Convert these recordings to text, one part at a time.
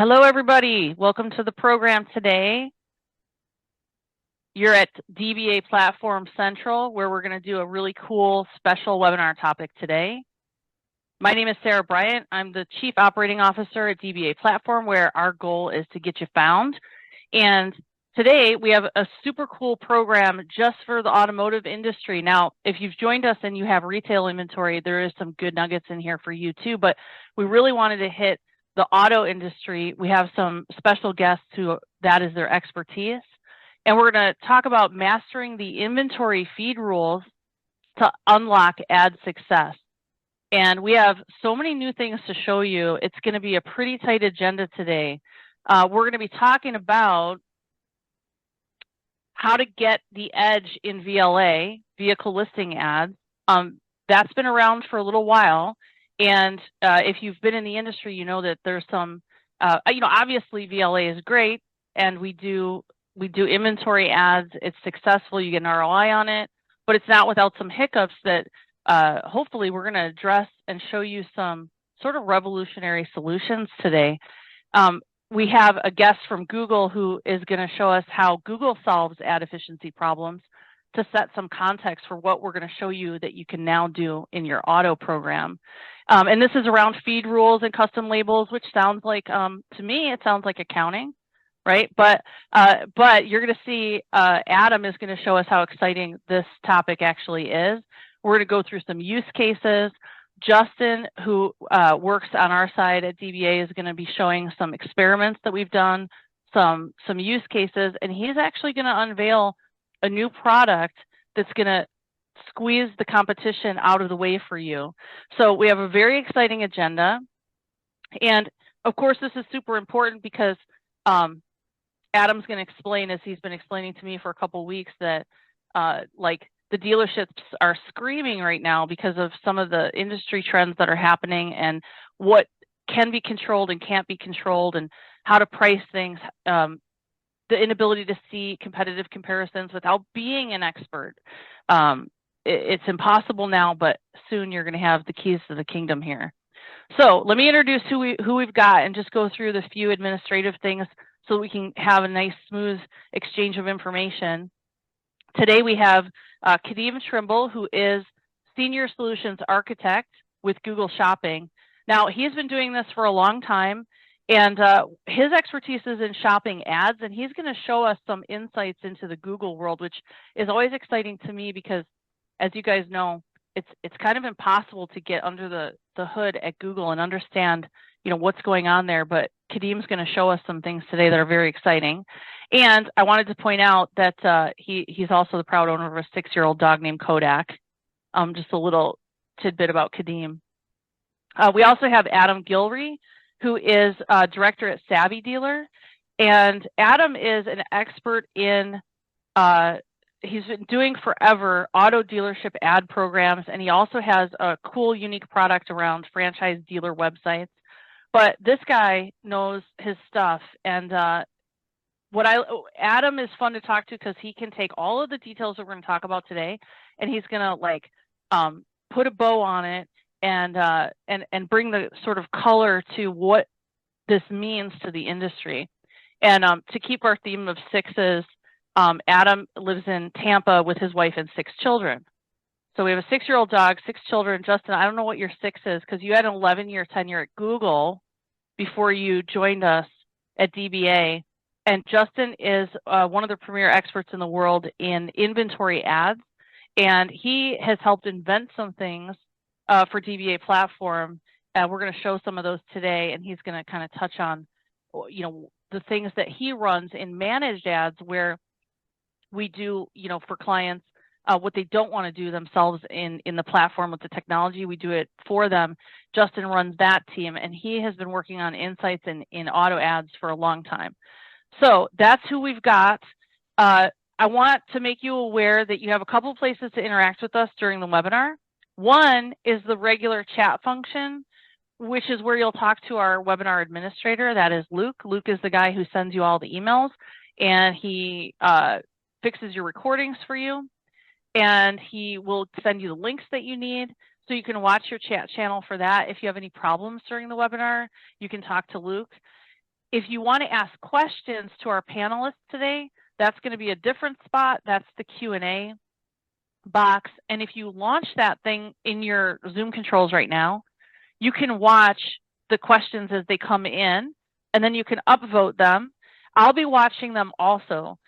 Hello, everybody. Welcome to the program today. You're at DBA Platform Central, where we're going to do a really cool special webinar topic today. My name is Sarah Bryant. I'm the Chief Operating Officer at DBA Platform, where our goal is to get you found. And today we have a super cool program just for the automotive industry. Now, if you've joined us and you have retail inventory, there is some good nuggets in here for you too, but we really wanted to hit the auto industry. We have some special guests who that is their expertise. And we're going to talk about mastering the inventory feed rules to unlock ad success. And we have so many new things to show you. It's going to be a pretty tight agenda today. We're going to be talking about how to get the edge in VLA, vehicle listing ads. That's been around for a little while. And if you've been in the industry, you know that there's some, obviously VLA is great, and we do inventory ads. It's successful. You get an ROI on it, but it's not without some hiccups that hopefully we're going to address and show you some sort of revolutionary solutions today. We have a guest from Google who is going to show us how Google solves ad efficiency problems to set some context for what we're going to show you that you can now do in your auto program. And this is around feed rules and custom labels, which sounds like, to me, it sounds like accounting, right? But you're going to see Adam is going to show us how exciting this topic actually is. We're going to go through some use cases. Justin, who works on our side at DBA, is going to be showing some experiments that we've done, some use cases, and he's actually going to unveil a new product that's going to squeeze the competition out of the way for you. So we have a very exciting agenda. And of course, this is super important because Adam's going to explain, as he's been explaining to me for a couple of weeks, that the dealerships are screaming right now because of some of the industry trends that are happening and what can be controlled and can't be controlled and how to price things, the inability to see competitive comparisons without being an expert. It's impossible now, but soon you're going to have the keys to the kingdom here. So let me introduce who we've got and just go through the few administrative things so we can have a nice, smooth exchange of information. Today we have Kadeem Trimble, who is Senior Solutions Architect with Google Shopping. Now, he's been doing this for a long time, and his expertise is in shopping ads, and he's going to show us some insights into the Google world, which is always exciting to me because, as you guys know, it's kind of impossible to get under the hood at Google and understand, what's going on there. But Kadeem's going to show us some things today that are very exciting. And I wanted to point out that he's also the proud owner of a 6-year-old dog named Kodak. Just a little tidbit about Kadeem. We also have Adam Gilry, who is director at Savvy Dealer. And Adam is an expert in, he's been doing forever auto dealership ad programs, and he also has a cool, unique product around franchise dealer websites. But this guy knows his stuff, and Adam is fun to talk to because he can take all of the details that we're going to talk about today, and he's going to put a bow on it and bring the sort of color to what this means to the industry. And to keep our theme of sixes, Adam lives in Tampa with his wife and 6 children. So we have a 6-year-old dog, 6 children. Justin, I don't know what your 6 is because you had an 11-year tenure at Google before you joined us at DBA. And Justin is one of the premier experts in the world in inventory ads. And he has helped invent some things for DBA Platform. We're going to show some of those today. And he's going to kind of touch on, the things that he runs in managed ads where we do, for clients, what they don't want to do themselves in the platform with the technology. We do it for them. Justin runs that team, and he has been working on insights in auto ads for a long time. So that's who we've got. I want to make you aware that you have a couple places to interact with us during the webinar. One is the regular chat function, which is where you'll talk to our webinar administrator. That is Luke. Luke is the guy who sends you all the emails, and he fixes your recordings for you. And he will send you the links that you need so you can watch your chat channel for that. If you have any problems during the webinar, you can talk to Luke. If you want to ask questions to our panelists today, that's going to be a different spot. That's the Q&A box. And if you launch that thing in your Zoom controls right now, you can watch the questions as they come in, and then you can upvote them. I'll be watching them also.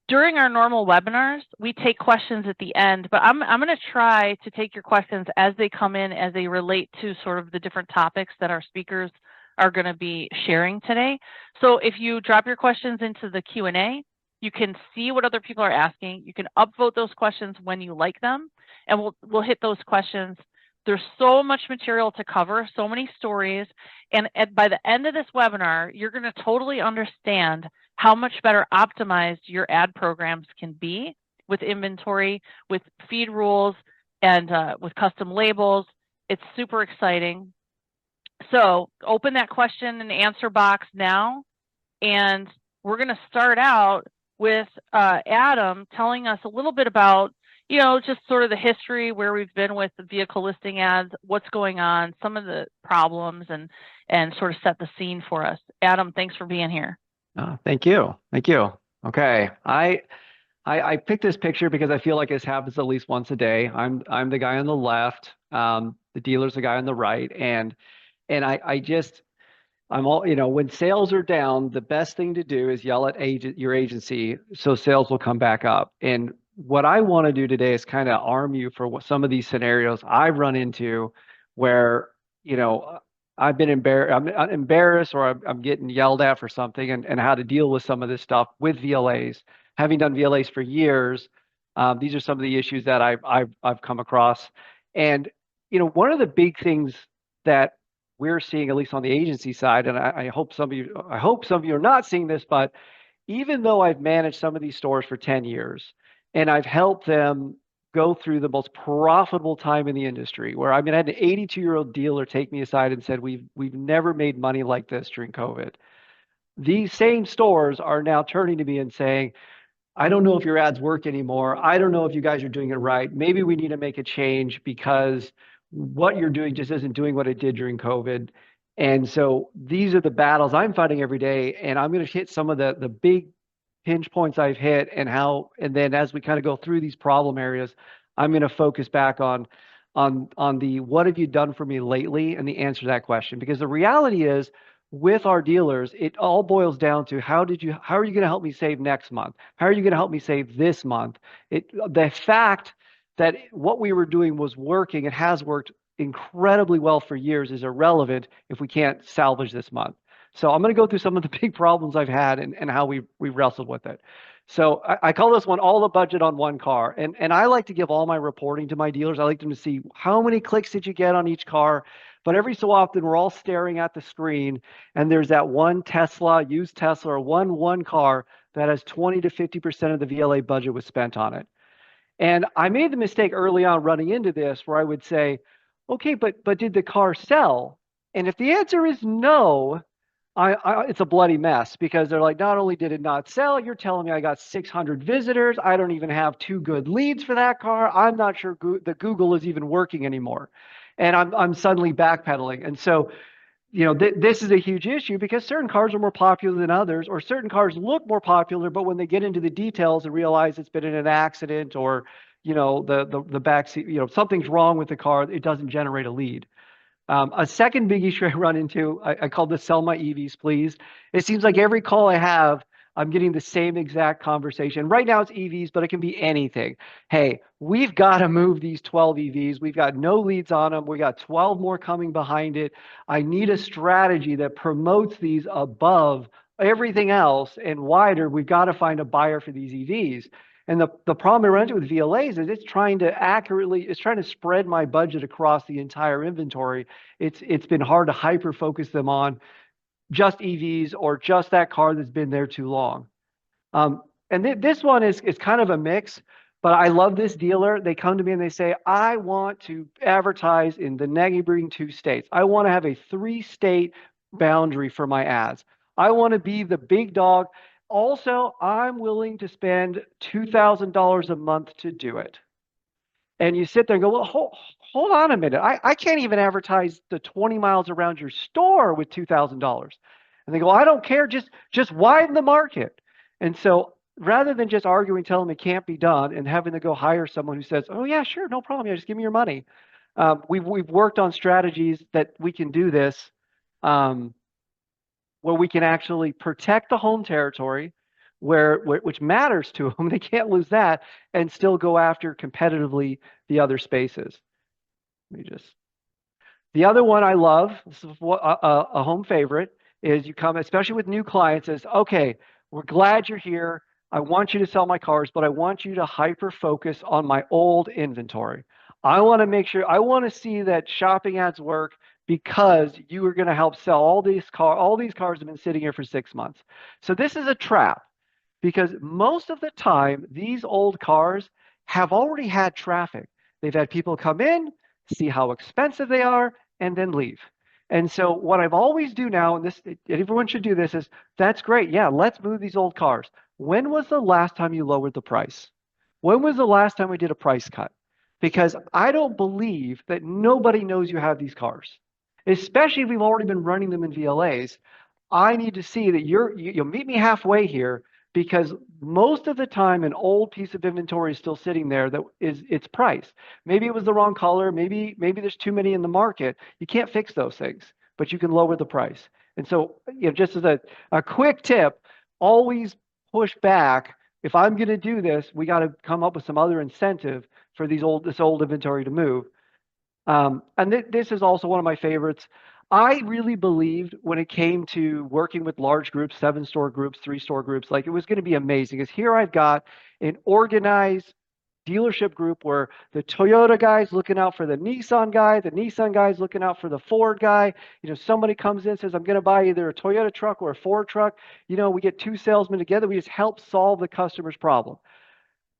During our normal webinars, we take questions at the end, but I'm going to try to take your questions as they come in, as they relate to sort of the different topics that our speakers are going to be sharing today. So if you drop your questions into the Q&A, you can see what other people are asking. You can upvote those questions when you like them, and we'll hit those questions. There's so much material to cover, so many stories, and by the end of this webinar, you're going to totally understand how much better optimized your ad programs can be with inventory, with feed rules, and with custom labels. It's super exciting. So open that question and answer box now, and we're going to start out with Adam telling us a little bit about, you know, just sort of the history, where we've been with the vehicle listing ads, what's going on, some of the problems, and sort of set the scene for us. Adam, thanks for being here. Thank you. Thank you. Okay. I picked this picture because I feel like this happens at least once a day. I'm the guy on the left. The dealer's the guy on the right. And I'm all, when sales are down, the best thing to do is yell at your agency so sales will come back up. And what I want to do today is kind of arm you for some of these scenarios I've run into where, I've been embarrassed or I'm getting yelled at for something, and how to deal with some of this stuff with VLAs. Having done VLAs for years, these are some of the issues that I've come across. And, one of the big things that we're seeing, at least on the agency side, and I hope some of you are not seeing this, but even though I've managed some of these stores for 10 years and I've helped them go through the most profitable time in the industry, where I had an 82-year-old dealer take me aside and said, we've never made money like this during COVID. These same stores are now turning to me and saying, I don't know if your ads work anymore. I don't know if you guys are doing it right. Maybe we need to make a change because what you're doing just isn't doing what it did during COVID. And so these are the battles I'm fighting every day. And I'm going to hit some of the big pinch points I've hit, and then as we kind of go through these problem areas, I'm going to focus back on the what have you done for me lately, and the answer to that question. Because the reality is, with our dealers, it all boils down to how are you going to help me save next month? How are you going to help me save this month? The fact that what we were doing was working, it has worked incredibly well for years, is irrelevant if we can't salvage this month. So I'm going to go through some of the big problems I've had and how we wrestled with it. So I call this one all the budget on one car. And I like to give all my reporting to my dealers. I like them to see how many clicks did you get on each car. But every so often we're all staring at the screen, and there's that one used Tesla, or one car that has 20 to 50% of the VLA budget was spent on it. And I made the mistake early on running into this where I would say, okay, but did the car sell? And if the answer is no, it's a bloody mess, because they're like, not only did it not sell, you're telling me I got 600 visitors. I don't even have 2 good leads for that car. I'm not sure the Google is even working anymore. And I'm suddenly backpedaling. And so, this is a huge issue, because certain cars are more popular than others, or certain cars look more popular, but when they get into the details and realize it's been in an accident, or, the back seat, something's wrong with the car, it doesn't generate a lead. A second big issue I run into, I call this sell my EVs, please. It seems like every call I have, I'm getting the same exact conversation. Right now it's EVs, but it can be anything. Hey, we've got to move these 12 EVs. We've got no leads on them. We got 12 more coming behind it. I need a strategy that promotes these above everything else and wider. We've got to find a buyer for these EVs. And the problem I run into with VLAs is it's trying to spread my budget across the entire inventory. It's been hard to hyper focus them on just EVs or just that car that's been there too long. This one is kind of a mix, but I love this dealer. They come to me and they say, I want to advertise in the neighboring 2 states. I want to have a 3-state boundary for my ads. I want to be the big dog. Also, I'm willing to spend $2,000 a month to do it. And you sit there and go, well, hold on a minute. I can't even advertise the 20 miles around your store with $2,000. And they go, I don't care, just widen the market. And so rather than just arguing, telling them it can't be done and having to go hire someone who says, oh yeah, sure, no problem, yeah, just give me your money. We've worked on strategies that we can do this, where we can actually protect the home territory, which matters to them. They can't lose that, and still go after competitively the other spaces. Let me just. The other one I love, this is a home favorite, is you come, especially with new clients, is okay, we're glad you're here. I want you to sell my cars, but I want you to hyper focus on my old inventory. I want to make sure, I want to see that shopping ads work because you are going to help sell all these cars have been sitting here for 6 months. So this is a trap because most of the time, these old cars have already had traffic. They've had people come in, see how expensive they are, and then leave. And so what I've always do now, and this everyone should do this, is that's great. Yeah, let's move these old cars. When was the last time you lowered the price? When was the last time we did a price cut? Because I don't believe that nobody knows you have these cars, especially if we've already been running them in VLAs. I need to see that you'll meet me halfway here, because most of the time an old piece of inventory is still sitting there that is its price. Maybe it was the wrong color, maybe there's too many in the market. You can't fix those things, but you can lower the price. And so, just as a quick tip, always push back. If I'm going to do this, we got to come up with some other incentive for this old inventory to move. And this is also one of my favorites. I really believed when it came to working with large groups, 7-store groups, 3-store groups, like it was going to be amazing. Because here I've got an organized dealership group where the Toyota guy's looking out for the Nissan guy's looking out for the Ford guy. Somebody comes in and says, I'm going to buy either a Toyota truck or a Ford truck. We get 2 salesmen together. We just help solve the customer's problem.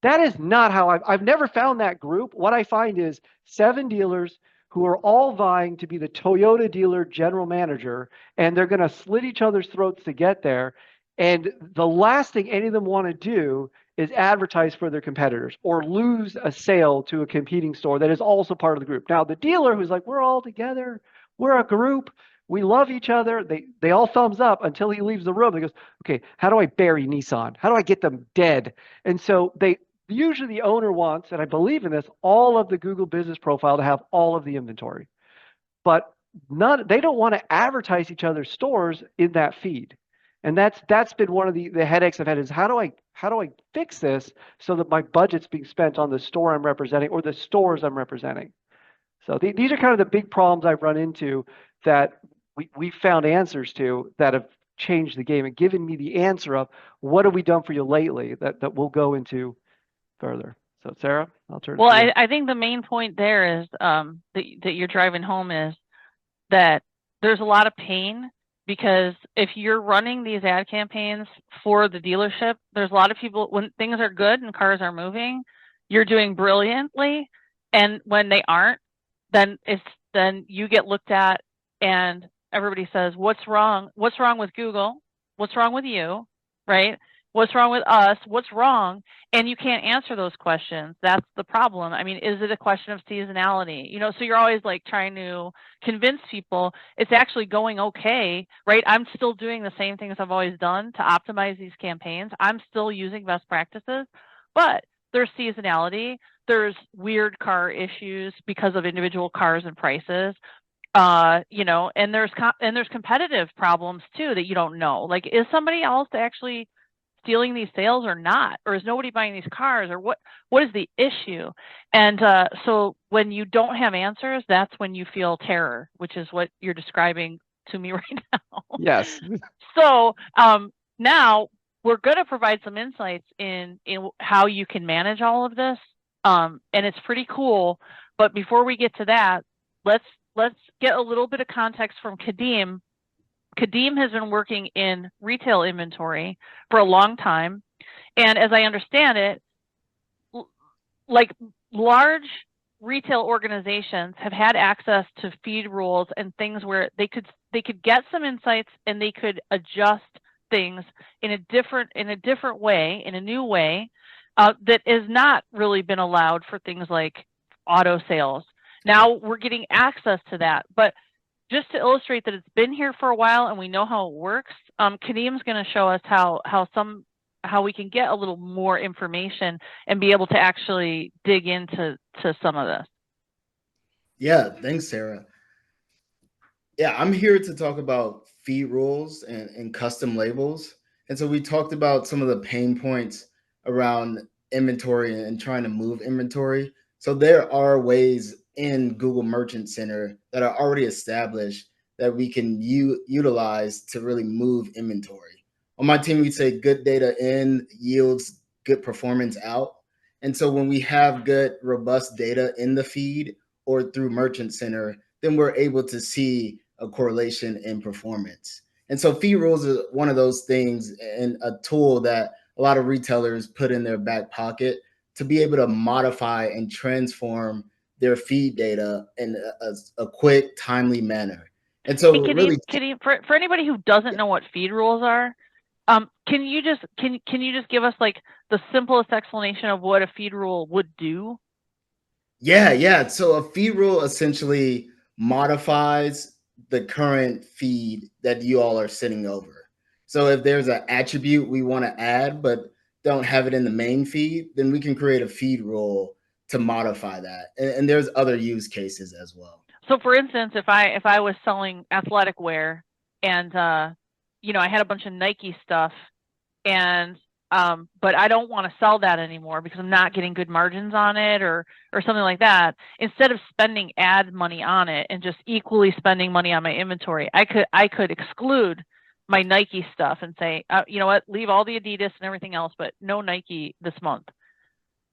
That is not how I've never found that group. What I find is 7 dealers who are all vying to be the Toyota dealer general manager, and they're going to slit each other's throats to get there. And the last thing any of them want to do is advertise for their competitors or lose a sale to a competing store that is also part of the group. Now, the dealer who's like, we're all together, we're a group, we love each other, they all thumbs up until he leaves the room. He goes, okay, how do I bury Nissan? How do I get them dead? And so usually the owner wants, and I believe in this, all of the Google business profile to have all of the inventory. But they don't want to advertise each other's stores in that feed. And that's been one of the headaches I've had, is how do I fix this so that my budget's being spent on the store I'm representing or the stores I'm representing? So these are kind of the big problems I've run into that we found answers to that have changed the game and given me the answer of what have we done for you lately that we'll go into further. So Sarah, I'll turn Well, to you. I think the main point there is that you're driving home is that there's a lot of pain, because if you're running these ad campaigns for the dealership, there's a lot of people, when things are good and cars are moving, you're doing brilliantly. And when they aren't, then you get looked at and everybody says, what's wrong? What's wrong with Google? What's wrong with you? Right? What's wrong with us? What's wrong? And you can't answer those questions. That's the problem. I mean, is it a question of seasonality? So you're always like trying to convince people it's actually going okay, right? I'm still doing the same things I've always done to optimize these campaigns. I'm still using best practices, but there's seasonality. There's weird car issues because of individual cars and prices. And there's competitive problems too that you don't know. Like, is somebody else actually stealing these sales or not? Or is nobody buying these cars? Or what is the issue? And so when you don't have answers, that's when you feel terror, which is what you're describing to me right now. Yes. So now we're going to provide some insights in how you can manage all of this. And it's pretty cool. But before we get to that, let's get a little bit of context from Kadeem. Kadeem has been working in retail inventory for a long time. And as I understand it, like large retail organizations have had access to feed rules and things where they could get some insights and they could adjust things in a different way, in a new way, that has not really been allowed for things like auto sales. Now we're getting access to that. But just to illustrate that it's been here for a while and we know how it works, Kadeem's going to show us how we can get a little more information and be able to actually dig into some of this. Yeah, thanks, Sarah. Yeah, I'm here to talk about feed rules and custom labels. And so we talked about some of the pain points around inventory and trying to move inventory. So there are ways in Google Merchant Center that are already established that we can utilize to really move inventory. On my team, we say good data in yields good performance out. And so when we have good, robust data in the feed or through Merchant Center, then we're able to see a correlation in performance. And so feed rules is one of those things and a tool that a lot of retailers put in their back pocket to be able to modify and transform their feed data in a quick, timely manner. And so Hey, really, Kadeem, for anybody who doesn't know what feed rules are, can you just give us like the simplest explanation of what a feed rule would do? yeah. So a feed rule essentially modifies the current feed that you all are sitting over. So if there's an attribute we want to add, but don't have it in the main feed, then we can create a feed rule to modify that. And there's other use cases as well. So for instance, if I was selling athletic wear and you know, I had a bunch of Nike stuff and but I don't want to sell that anymore because I'm not getting good margins on it or something like that. Instead of spending ad money on it and just equally spending money on my inventory, I could exclude my Nike stuff and say, you know what, leave all the Adidas and everything else, but no Nike this month.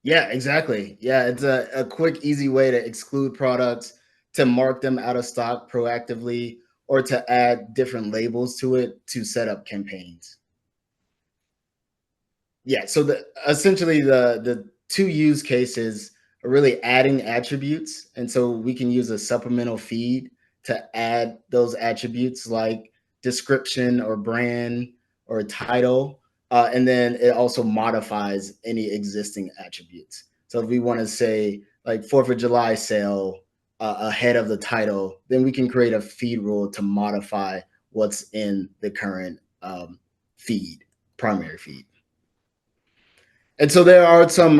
Yeah, exactly. Yeah, it's a quick, easy way to exclude products, to mark them out of stock proactively, or to add different labels to it to set up campaigns. Yeah, so essentially the two use cases are really adding attributes, and so we can use a supplemental feed to add those attributes like description or brand or title, and then it also modifies any existing attributes. So if we want to say like 4th of July sale ahead of the title, then we can create a feed rule to modify what's in the current feed, primary feed. And so there are some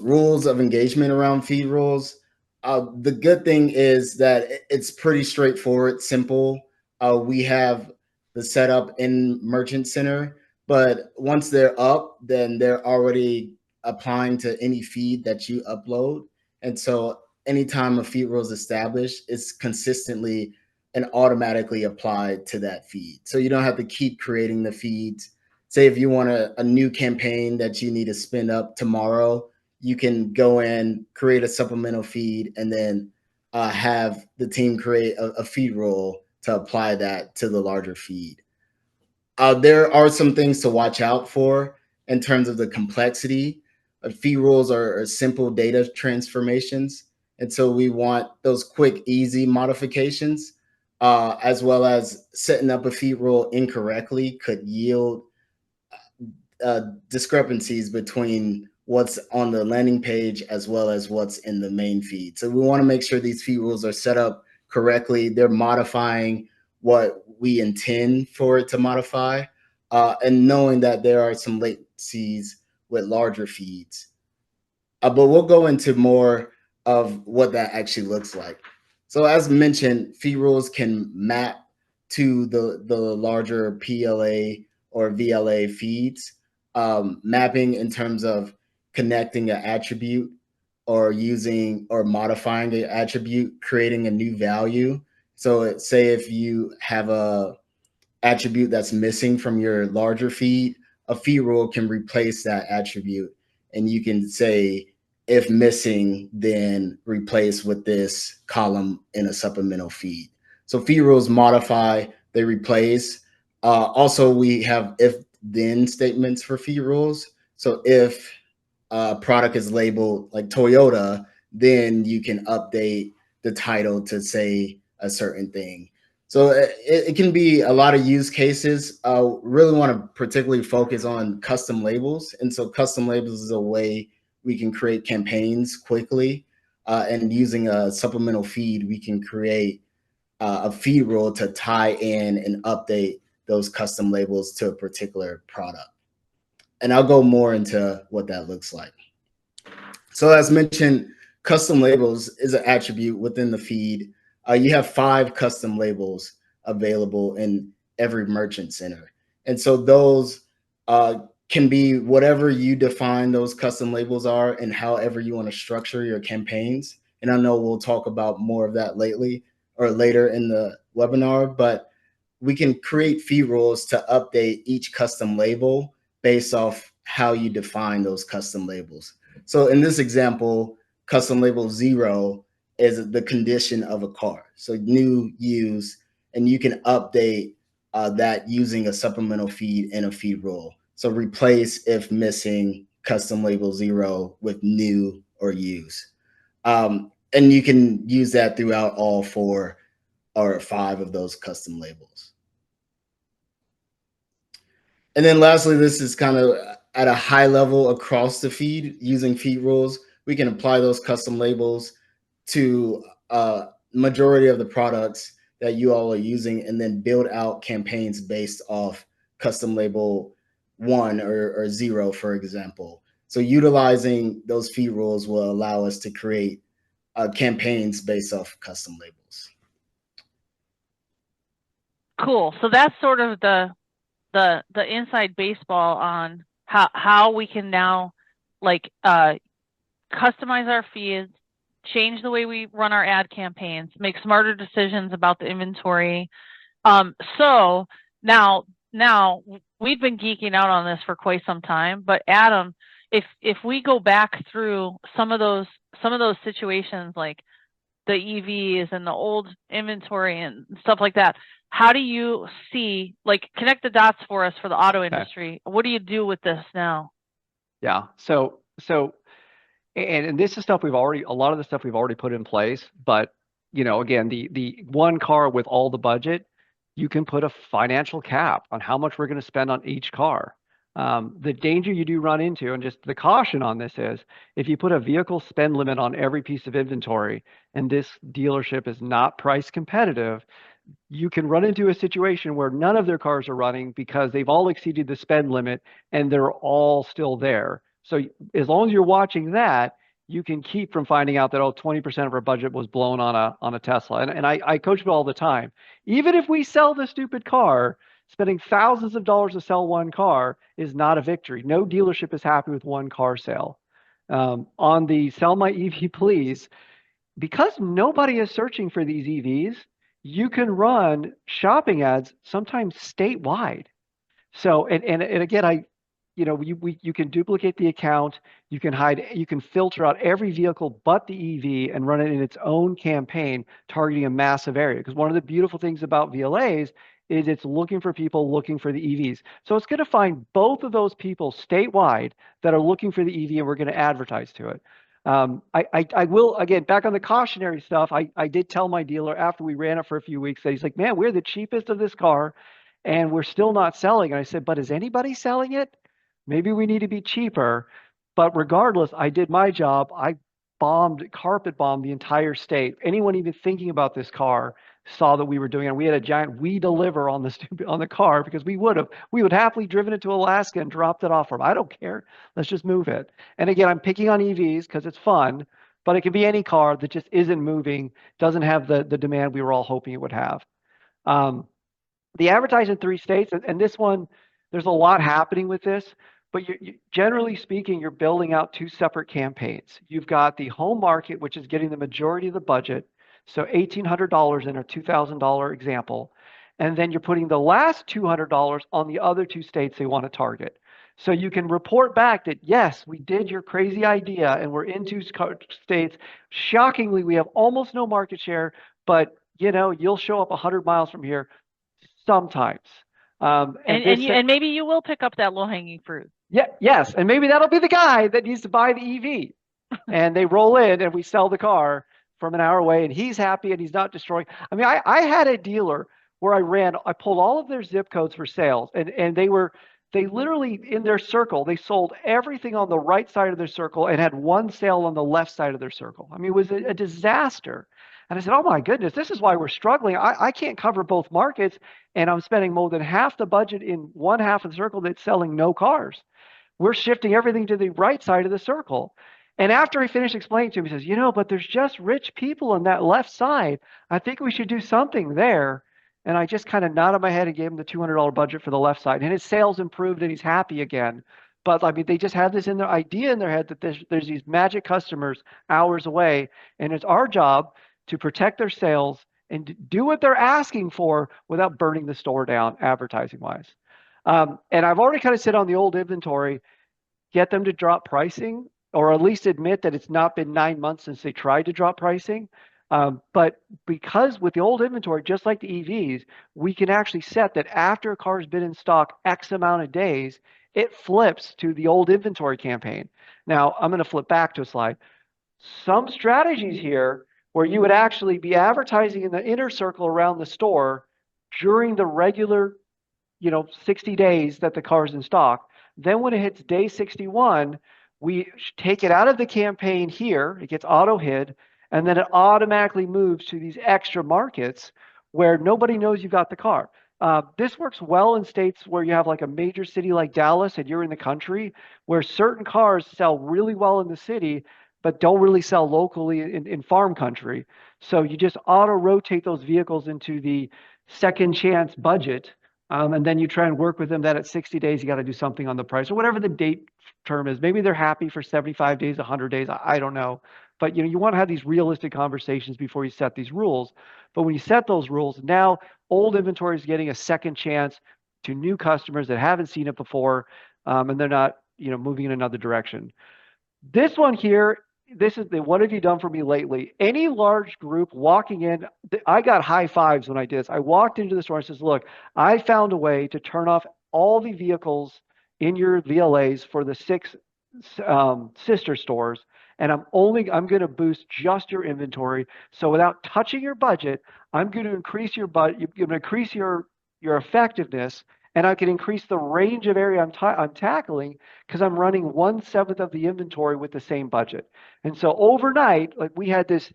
rules of engagement around feed rules. The good thing is that it's pretty straightforward, simple. We have the setup in Merchant Center, but once they're up, then they're already applying to any feed that you upload. And so anytime a feed rule is established, it's consistently and automatically applied to that feed. So you don't have to keep creating the feeds. Say if you want a new campaign that you need to spin up tomorrow, you can go in, create a supplemental feed, and then have the team create a feed rule to apply that to the larger feed. There are some things to watch out for in terms of the complexity. Feed rules are simple data transformations. And so we want those quick, easy modifications, as well as setting up a feed rule incorrectly could yield discrepancies between what's on the landing page as well as what's in the main feed. So we want to make sure these feed rules are set up correctly. They're modifying what we intend for it to modify, and knowing that there are some latencies with larger feeds. But we'll go into more of what that actually looks like. So as mentioned, feed rules can map to the larger PLA or VLA feeds. Mapping in terms of connecting an attribute or using or modifying an attribute, creating a new value. So say if you have a attribute that's missing from your larger feed, a feed rule can replace that attribute. And you can say, if missing, then replace with this column in a supplemental feed. So feed rules modify, they replace. Also, we have if then statements for feed rules. So if a product is labeled like Toyota, then you can update the title to say a certain thing. So it can be a lot of use cases. Really want to particularly focus on custom labels. And so custom labels is a way we can create campaigns quickly. And using a supplemental feed, we can create a feed rule to tie in and update those custom labels to a particular product. And I'll go more into what that looks like. So as mentioned, custom labels is an attribute within the feed. You have 5 custom labels available in every merchant center. And so those can be whatever you define those custom labels are and however you want to structure your campaigns. And I know we'll talk about more of that lately or later in the webinar, but we can create feed rules to update each custom label based off how you define those custom labels. So in this example, custom label 0 is the condition of a car. So new, used, and you can update that using a supplemental feed and a feed rule. So replace if missing custom label 0 with new or used. And you can use that throughout all 4 or 5 of those custom labels. And then lastly, this is kind of at a high level across the feed using feed rules. We can apply those custom labels to majority of the products that you all are using and then build out campaigns based off custom label 1 or 0, for example. So utilizing those feed rules will allow us to create campaigns based off custom labels. Cool. So that's sort of the inside baseball on how we can now like customize our feeds, change the way we run our ad campaigns, make smarter decisions about the inventory. So now we've been geeking out on this for quite some time, but Adam, if we go back through some of those situations like the EVs and the old inventory and stuff like that, how do you see, like, connect the dots for us for the auto industry? What do you do with this now? Yeah. So and this is stuff a lot of the stuff we've already put in place, but again, the one car with all the budget, you can put a financial cap on how much we're going to spend on each car. The danger you do run into, and just the caution on this is, if you put a vehicle spend limit on every piece of inventory and this dealership is not price competitive, you can run into a situation where none of their cars are running because they've all exceeded the spend limit and they're all still there. So as long as you're watching that, you can keep from finding out that 20% of our budget was blown on a Tesla. And I coach people all the time. Even if we sell the stupid car, spending thousands of dollars to sell one car is not a victory. No dealership is happy with one car sale. On the Sell My EV Please, because nobody is searching for these EVs, you can run shopping ads sometimes statewide. So and again, you can duplicate the account, you can filter out every vehicle but the EV and run it in its own campaign targeting a massive area. Because one of the beautiful things about VLAs is it's looking for people looking for the EVs. So it's going to find both of those people statewide that are looking for the EV, and we're going to advertise to it. I will, again, back on the cautionary stuff, I did tell my dealer after we ran it for a few weeks that he's like, man, we're the cheapest of this car and we're still not selling. And I said, but is anybody selling it? Maybe we need to be cheaper. But regardless, I did my job. I carpet bombed the entire state. Anyone even thinking about this car saw that we were doing it. We had a giant "we deliver" on the car because we would happily driven it to Alaska and dropped it off for them. I don't care. Let's just move it. And again, I'm picking on EVs because it's fun, but it can be any car that just isn't moving, doesn't have the demand we were all hoping it would have. The advertising in 3 states, and this one, there's a lot happening with this, but generally speaking, you're building out 2 separate campaigns. You've got the home market, which is getting the majority of the budget, so $1,800 in a $2,000 example, and then you're putting the last $200 on the other 2 states they want to target. So you can report back that, yes, we did your crazy idea and we're in 2 states. Shockingly, we have almost no market share, but you'll show up 100 miles from here sometimes. And maybe you will pick up that low-hanging fruit. Yeah, yes, and maybe that'll be the guy that needs to buy the EV. And they roll in and we sell the car from an hour away and he's happy and he's not destroying. I mean, I had a dealer where I pulled all of their zip codes for sales, and they literally, in their circle, they sold everything on the right side of their circle and had one sale on the left side of their circle. I mean, it was a disaster. And I said, oh my goodness, this is why we're struggling. I can't cover both markets, and I'm spending more than half the budget in one half of the circle that's selling no cars. We're shifting everything to the right side of the circle. And after he finished explaining to me, he says, but there's just rich people on that left side. I think we should do something there. And I just kind of nodded my head and gave him the $200 budget for the left side. And his sales improved and he's happy again. But I mean, they just have this in their idea in their head that there's these magic customers hours away. And it's our job to protect their sales and do what they're asking for without burning the store down advertising wise. And I've already kind of said on the old inventory, get them to drop pricing, or at least admit that it's not been 9 months since they tried to drop pricing. But because with the old inventory, just like the EVs, we can actually set that after a car's been in stock X amount of days, it flips to the old inventory campaign. Now, I'm going to flip back to a slide. Some strategies here where you would actually be advertising in the inner circle around the store during the regular 60 days that the car's in stock. Then when it hits day 61, we take it out of the campaign here, it gets auto hid, and then it automatically moves to these extra markets where nobody knows you got the car. This works well in states where you have like a major city like Dallas and you're in the country, where certain cars sell really well in the city, but don't really sell locally in farm country. So you just auto rotate those vehicles into the second chance budget. And then you try and work with them that at 60 days, you got to do something on the price or whatever the date term is. Maybe they're happy for 75 days, 100 days. I don't know. But you want to have these realistic conversations before you set these rules. But when you set those rules, now old inventory is getting a second chance to new customers that haven't seen it before, and they're not moving in another direction. This one here, this is the what have you done for me lately? Any large group walking in, I got high fives when I did this. I walked into the store and says, look, I found a way to turn off all the vehicles in your VLAs for the 6 sister stores. And I'm going to boost just your inventory. So without touching your budget, I'm going to increase your budget. You're going to increase your effectiveness, and I can increase the range of area I'm tackling because I'm running 1/7 of the inventory with the same budget. And so overnight, like we had this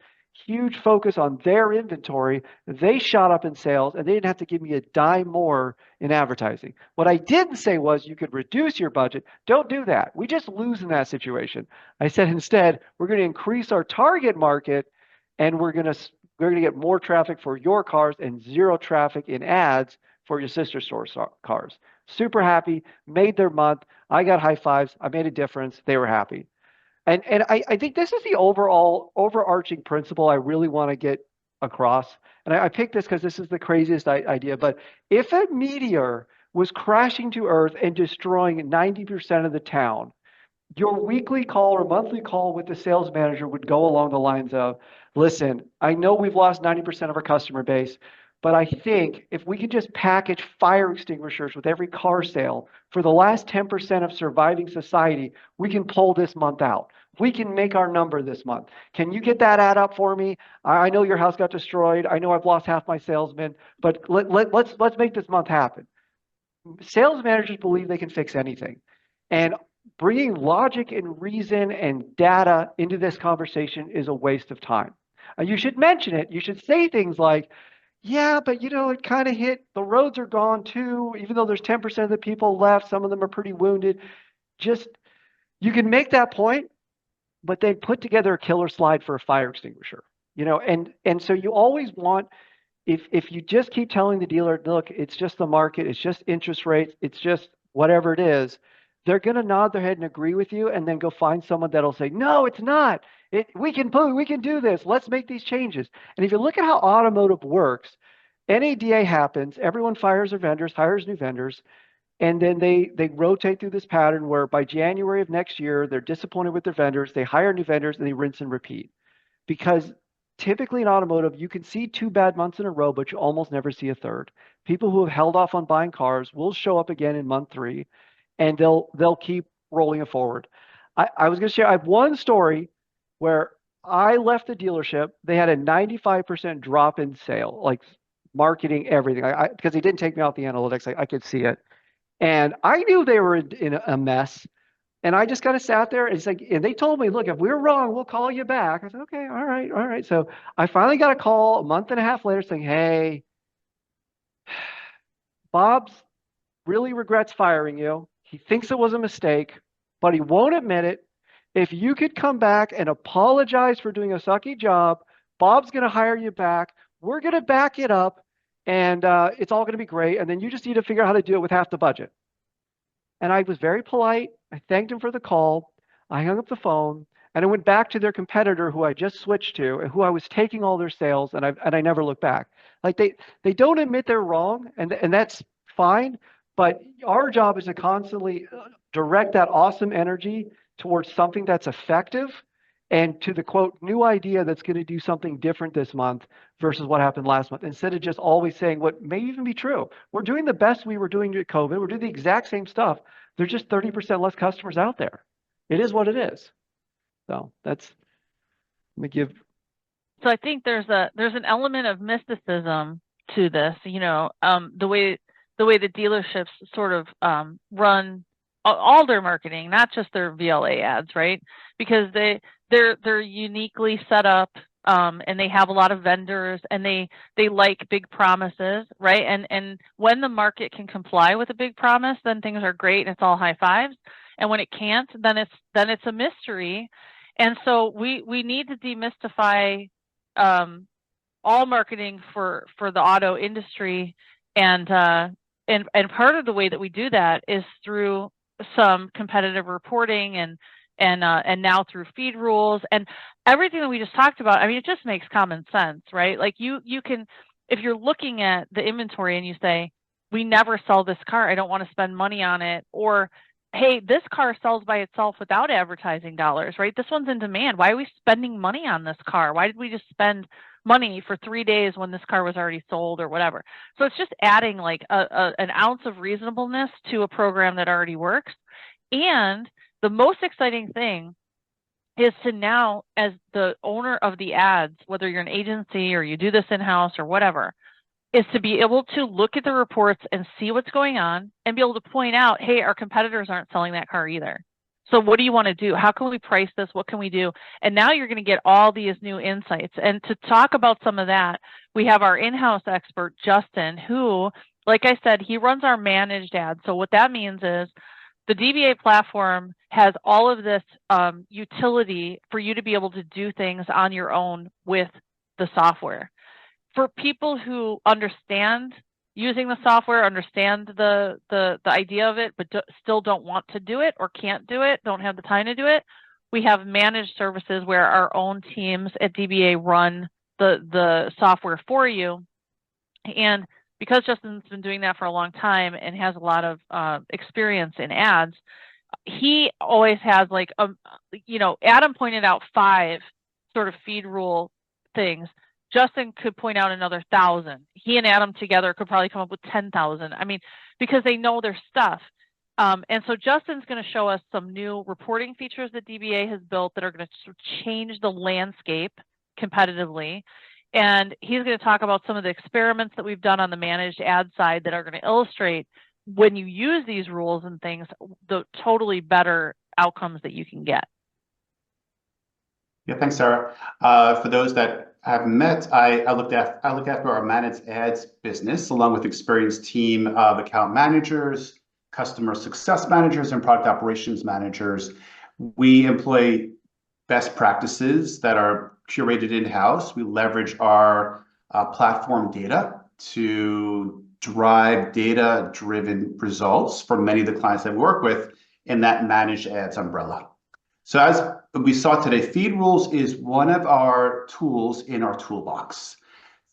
huge focus on their inventory. They shot up in sales and they didn't have to give me a dime more in advertising. What I didn't say was you could reduce your budget. Don't do that. We just lose in that situation. I said instead, we're going to increase our target market and we're going to get more traffic for your cars and zero traffic in ads for your sister store cars. Super happy, made their month. I got high fives. I made a difference. They were happy. And I think this is the overarching principle I really want to get across. And I picked this because this is the craziest idea. But if a meteor was crashing to Earth and destroying 90% of the town, your weekly call or monthly call with the sales manager would go along the lines of, listen, I know we've lost 90% of our customer base, but I think if we could just package fire extinguishers with every car sale for the last 10% of surviving society, we can pull this month out. We can make our number this month. Can you get that ad up for me? I know your house got destroyed. I know I've lost half my salesmen, but let's make this month happen. Sales managers believe they can fix anything. And bringing logic and reason and data into this conversation is a waste of time. You should mention it. You should say things like, yeah, but it kind of hit, the roads are gone too, even though there's 10% of the people left, some of them are pretty wounded. You can make that point, but then put together a killer slide for a fire extinguisher, and so you always want, if you just keep telling the dealer, look, it's just the market, it's just interest rates, it's just whatever it is, they're going to nod their head and agree with you and then go find someone that'll say, no, it's not. We can do this. Let's make these changes. And if you look at how automotive works, NADA happens, everyone fires their vendors, hires new vendors, and then they rotate through this pattern where by January of next year, they're disappointed with their vendors, they hire new vendors, and they rinse and repeat. Because typically in automotive, you can see 2 bad months in a row, but you almost never see a third. People who have held off on buying cars will show up again in month 3, and they'll keep rolling it forward. I was going to share, I have one story where I left the dealership. They had a 95% drop in sale, like marketing, everything. Because they didn't take me out the analytics, I could see it. And I knew they were in a mess. And I just kind of sat there and it's like, and they told me, look, if we're wrong, we'll call you back. I said, okay, all right, all right. So I finally got a call a month and a half later saying, hey, Bob's really regrets firing you. He thinks it was a mistake, but he won't admit it. If you could come back and apologize for doing a sucky job, Bob's going to hire you back. We're going to back it up, and it's all going to be great. And then you just need to figure out how to do it with half the budget. And I was very polite. I thanked him for the call. I hung up the phone, and I went back to their competitor who I just switched to and who I was taking all their sales, and I never looked back. Like they don't admit they're wrong, and that's fine. But our job is to constantly direct that awesome energy towards something that's effective and to the quote new idea that's going to do something different this month versus what happened last month, instead of just always saying what may even be true. We're doing the best we were doing at COVID. We're doing the exact same stuff. There's just 30% less customers out there. It is what it is. So that's, let me give. So I think there's an element of mysticism to this, the way the dealerships sort of run all their marketing, not just their VLA ads, right? Because they're uniquely set up, and they have a lot of vendors, and they like big promises, right? And when the market can comply with a big promise, then things are great and it's all high fives. And when it can't, then it's a mystery. And so we need to demystify all marketing for the auto industry, and part of the way that we do that is through some competitive reporting and now through feed rules and everything that we just talked about. I mean, it just makes common sense, right? Like you can, if you're looking at the inventory and you say, we never sell this car, I don't want to spend money on it, or hey, this car sells by itself without advertising dollars, right? This one's in demand. Why are we spending money on this car? Why did we just spend money for 3 days when this car was already sold or whatever? So it's just adding like an ounce of reasonableness to a program that already works. And the most exciting thing is to now, as the owner of the ads, whether you're an agency or you do this in-house or whatever, is to be able to look at the reports and see what's going on and be able to point out, hey, our competitors aren't selling that car either. So what do you want to do? How can we price this? What can we do? And now you're going to get all these new insights. And to talk about some of that, we have our in-house expert, Justin, who, like I said, he runs our managed ads. So what that means is the DBA platform has all of this utility for you to be able to do things on your own with the software. For people who understand using the software, understand the idea of it, but still don't want to do it or can't do it, don't have the time to do it, we have managed services where our own teams at DBA run the software for you. And because Justin's been doing that for a long time and has a lot of experience in ads, he always has like, Adam pointed out 5 sort of feed rule things. Justin could point out another 1,000. He and Adam together could probably come up with 10,000. I mean, because they know their stuff. And so Justin's going to show us some new reporting features that DBA has built that are going to change the landscape competitively. And he's going to talk about some of the experiments that we've done on the managed ad side that are going to illustrate when you use these rules and things, the totally better outcomes that you can get. Yeah, thanks, Sarah. For those that haven't met, I look after our managed ads business along with experienced team of account managers, customer success managers, and product operations managers. We employ best practices that are curated in-house. We leverage our platform data to drive data-driven results for many of the clients that we work with in that managed ads umbrella. So as we saw today, Feed Rules is one of our tools in our toolbox.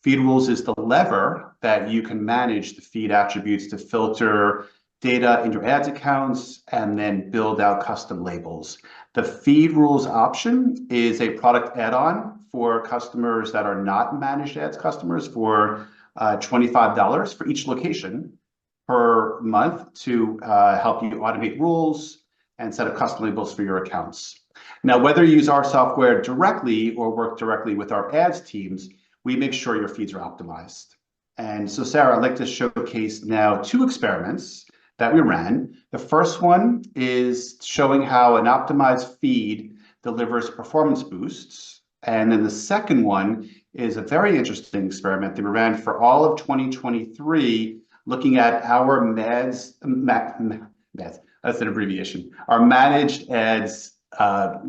Feed Rules is the lever that you can manage the feed attributes to filter data in your ads accounts and then build out custom labels. The Feed Rules option is a product add-on for customers that are not managed ads customers for $25 for each location per month to help you automate rules and set up custom labels for your accounts. Now, whether you use our software directly or work directly with our ads teams, we make sure your feeds are optimized. And so, Sarah, I'd like to showcase now 2 experiments that we ran. The first one is showing how an optimized feed delivers performance boosts. And then the second one is a very interesting experiment that we ran for all of 2023, looking at our MADS, that's an abbreviation, our managed ads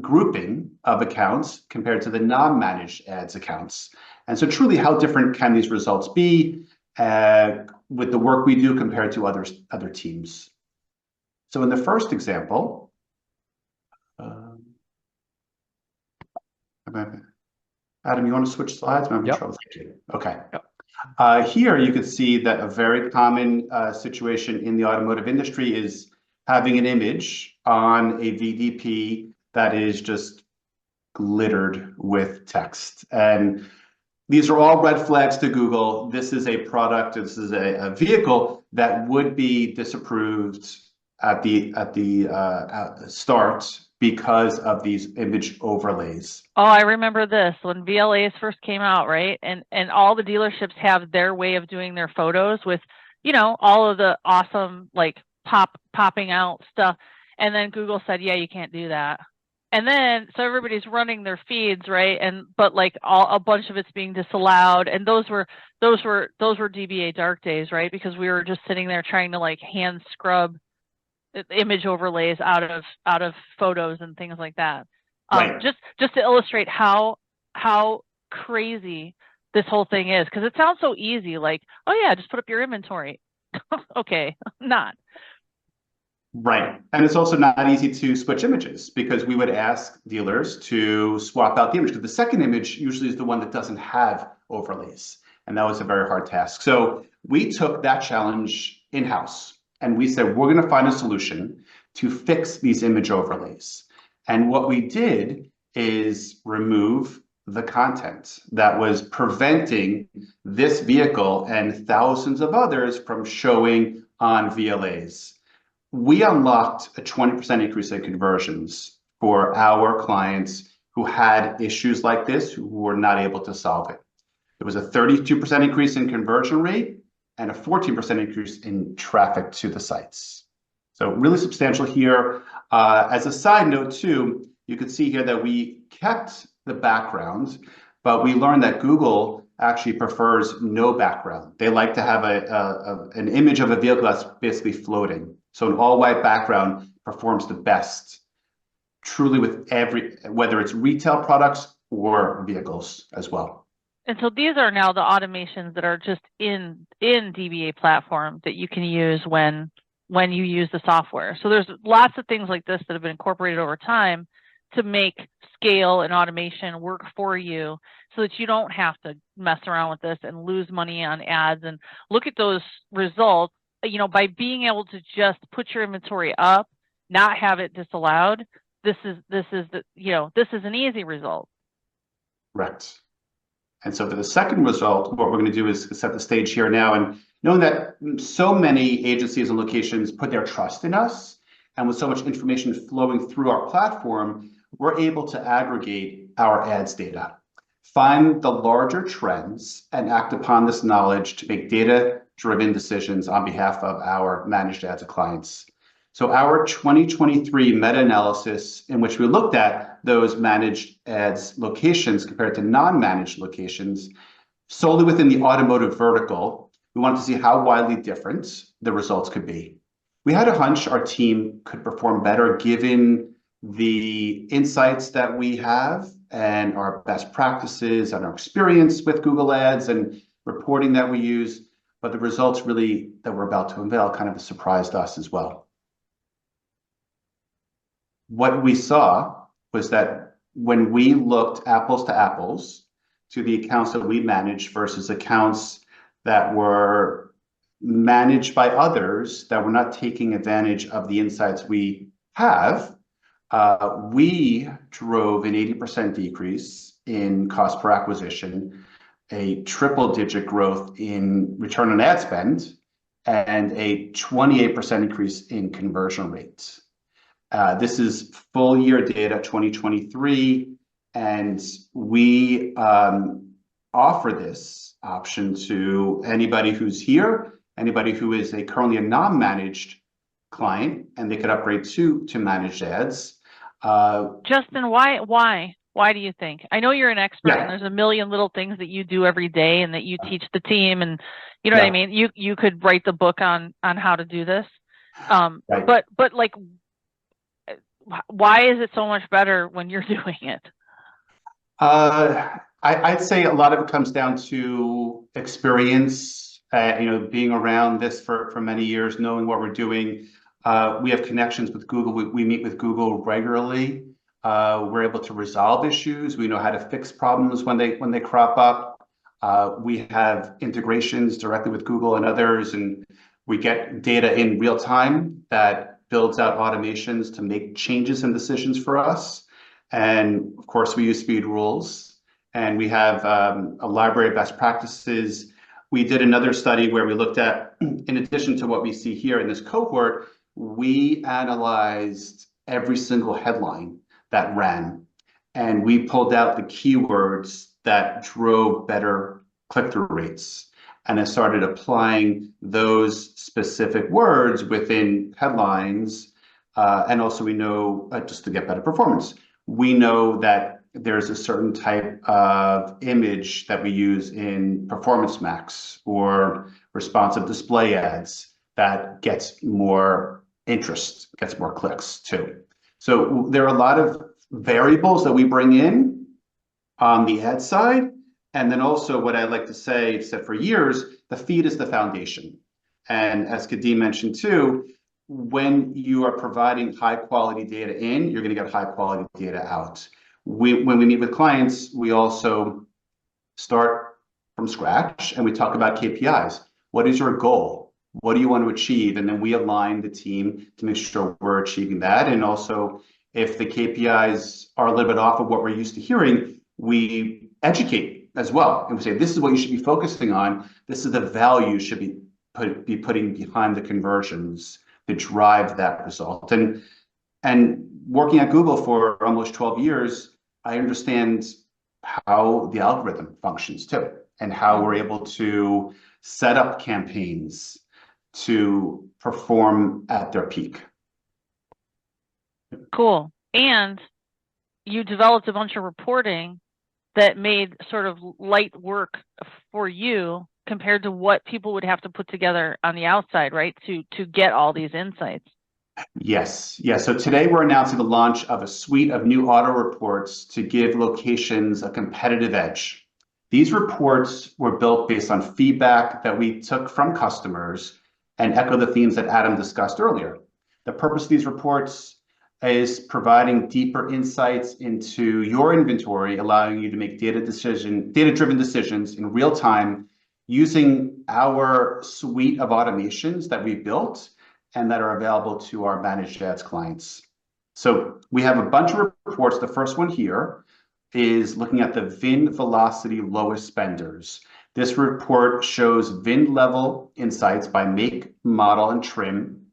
grouping of accounts compared to the non-managed ads accounts. And so truly, how different can these results be with the work we do compared to other teams? So in the first example, Adam, you want to switch slides? I'm having trouble thinking. Okay. Here you can see that a very common situation in the automotive industry is having an image on a VDP that is just glittered with text. And these are all red flags to Google. This is a product, this is a vehicle that would be disapproved at the start because of these image overlays. Oh, I remember this when VLAs first came out, right? And all the dealerships have their way of doing their photos with, you know, all of the awesome like popping out stuff. And then Google said, yeah, you can't do that. And then so everybody's running their feeds, right? But like a bunch of it's being disallowed. And those were DBA dark days, right? Because we were just sitting there trying to like hand scrub image overlays out of photos and things like that. Right. Just to illustrate how crazy this whole thing is, because it sounds so easy, like, oh yeah, just put up your inventory. Okay, not. Right. And it's also not easy to switch images because we would ask dealers to swap out the image, because the second image usually is the one that doesn't have overlays. And that was a very hard task. So we took that challenge in-house and we said, we're going to find a solution to fix these image overlays. And what we did is remove the content that was preventing this vehicle and thousands of others from showing on VLAs. We unlocked a 20% increase in conversions for our clients who had issues like this, who were not able to solve it. There was a 32% increase in conversion rate and a 14% increase in traffic to the sites. So really substantial here. As a side note too, you can see here that we kept the background, but we learned that Google actually prefers no background. They like to have an image of a vehicle that's basically floating. So an all white background performs the best, truly with whether it's retail products or vehicles as well. And so these are now the automations that are just in DBA platform that you can use when you use the software. So there's lots of things like this that have been incorporated over time to make scale and automation work for you so that you don't have to mess around with this and lose money on ads and look at those results, you know, by being able to just put your inventory up, not have it disallowed. This is an easy result. Correct. And so for the second result, what we're going to do is set the stage here now. And knowing that so many agencies and locations put their trust in us, and with so much information flowing through our platform, we're able to aggregate our ads data, find the larger trends, and act upon this knowledge to make data-driven decisions on behalf of our managed ads clients. So our 2023 meta-analysis, in which we looked at those managed ads locations compared to non-managed locations, solely within the automotive vertical, we wanted to see how widely different the results could be. We had a hunch our team could perform better given the insights that we have and our best practices and our experience with Google Ads and reporting that we use, but the results really that we're about to unveil kind of surprised us as well. What we saw was that when we looked apples to apples to the accounts that we managed versus accounts that were managed by others that were not taking advantage of the insights we have, we drove an 80% decrease in cost per acquisition, a triple-digit growth in return on ad spend, and a 28% increase in conversion rates. This is full year data 2023, and we offer this option to anybody who's here, anybody who is currently a non-managed client and they could upgrade to managed ads. Justin, why do you think? I know you're an expert and Yeah. there's a million little things that you do every day and that you teach the team, and you know what I Yeah. mean? You could write the book on how to do this. Right. But like, why is it so much better when you're doing it? I'd say a lot of it comes down to experience, being around this for many years, knowing what we're doing. We have connections with Google. We meet with Google regularly. We're able to resolve issues. We know how to fix problems when they crop up. We have integrations directly with Google and others, and we get data in real time that builds out automations to make changes and decisions for us. And of course, we use speed rules, and we have a library of best practices. We did another study where we looked at, in addition to what we see here in this cohort, we analyzed every single headline that ran, and we pulled out the keywords that drove better click-through rates, and then started applying those specific words within headlines. And also we know, just to get better performance, we know that there's a certain type of image that we use in Performance Max or responsive display ads that gets more interest, gets more clicks too. So there are a lot of variables that we bring in on the ad side. And then also what I like to say, I've said for years, the feed is the foundation. And as Kadeem mentioned too, when you are providing high quality data in, you're going to get high quality data out. When we meet with clients, we also start from scratch and we talk about KPIs. What is your goal? What do you want to achieve? And then we align the team to make sure we're achieving that. And also, if the KPIs are a little bit off of what we're used to hearing, we educate as well. And we say, this is what you should be focusing on. This is the value you should be putting behind the conversions to drive that result. And working at Google for almost 12 years, I understand how the algorithm functions too, and how we're able to set up campaigns to perform at their peak. Cool. And you developed a bunch of reporting that made sort of light work for you compared to what people would have to put together on the outside, right? To get all these insights. Yes. So today we're announcing the launch of a suite of new auto reports to give locations a competitive edge. These reports were built based on feedback that we took from customers and echo the themes that Adam discussed earlier. The purpose of these reports is providing deeper insights into your inventory, allowing you to make data-driven decisions in real time using our suite of automations that we built and that are available to our managed ads clients. So we have a bunch of reports. The first one here is looking at the VIN velocity lowest spenders. This report shows VIN level insights by make, model, and trim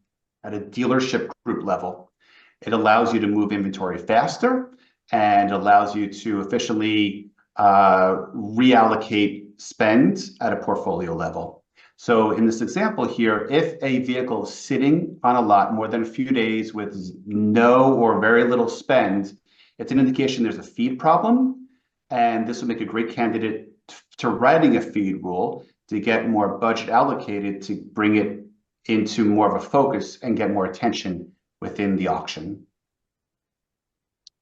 at a dealership group level. It allows you to move inventory faster and allows you to efficiently reallocate spend at a portfolio level. So in this example here, if a vehicle is sitting on a lot more than a few days with no or very little spend, it's an indication there's a feed problem. And this will make a great candidate to writing a feed rule to get more budget allocated to bring it into more of a focus and get more attention within the auction.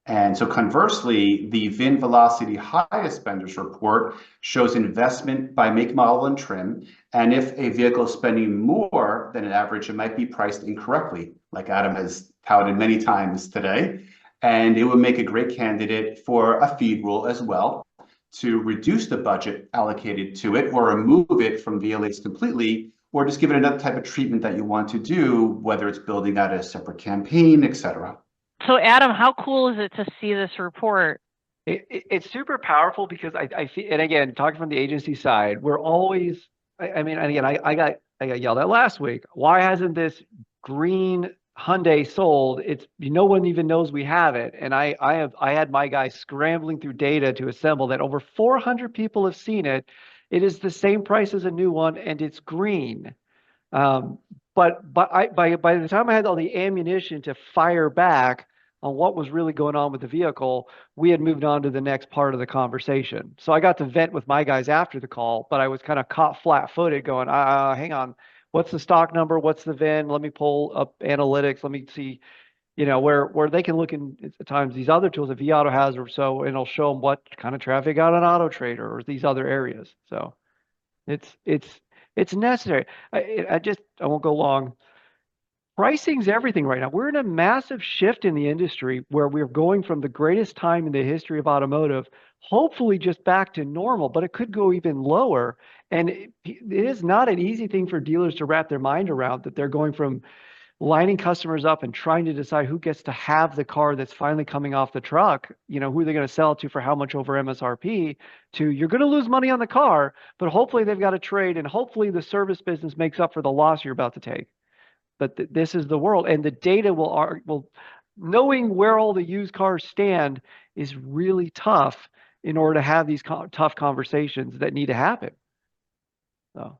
And so conversely, the VIN velocity highest spenders report shows investment by make, model, and trim. And if a vehicle is spending more than an average, it might be priced incorrectly, like Adam has touted many times today. And it would make a great candidate for a feed rule as well to reduce the budget allocated to it or remove it from VLAs completely, or just give it another type of treatment that you want to do, whether it's building out a separate campaign, etc. So Adam, how cool is it to see this report? It's super powerful because I feel, and again, talking from the agency side, we're always, I mean, and again, I got yelled at last week. Why hasn't this green Hyundai sold? It's, no one even knows we have it. And I had my guys scrambling through data to assemble that over 400 people have seen it. It is the same price as a new one and it's green. But by the time I had all the ammunition to fire back on what was really going on with the vehicle, we had moved on to the next part of the conversation. So I got to vent with my guys after the call, but I was kind of caught flat-footed going, hang on, what's the stock number? What's the VIN? Let me pull up analytics. Let me see, where they can look in at times these other tools that vAuto has or so, and it'll show them what kind of traffic got on Auto Trader or these other areas. So it's necessary. I won't go long. Pricing's everything right now. We're in a massive shift in the industry where we're going from the greatest time in the history of automotive, hopefully just back to normal, but it could go even lower. And it is not an easy thing for dealers to wrap their mind around, that they're going from lining customers up and trying to decide who gets to have the car that's finally coming off the truck, who they're going to sell it to for how much over MSRP, to you're going to lose money on the car, but hopefully they've got a trade and hopefully the service business makes up for the loss you're about to take. But this is the world, and the data will knowing where all the used cars stand is really tough in order to have these tough conversations that need to happen. So,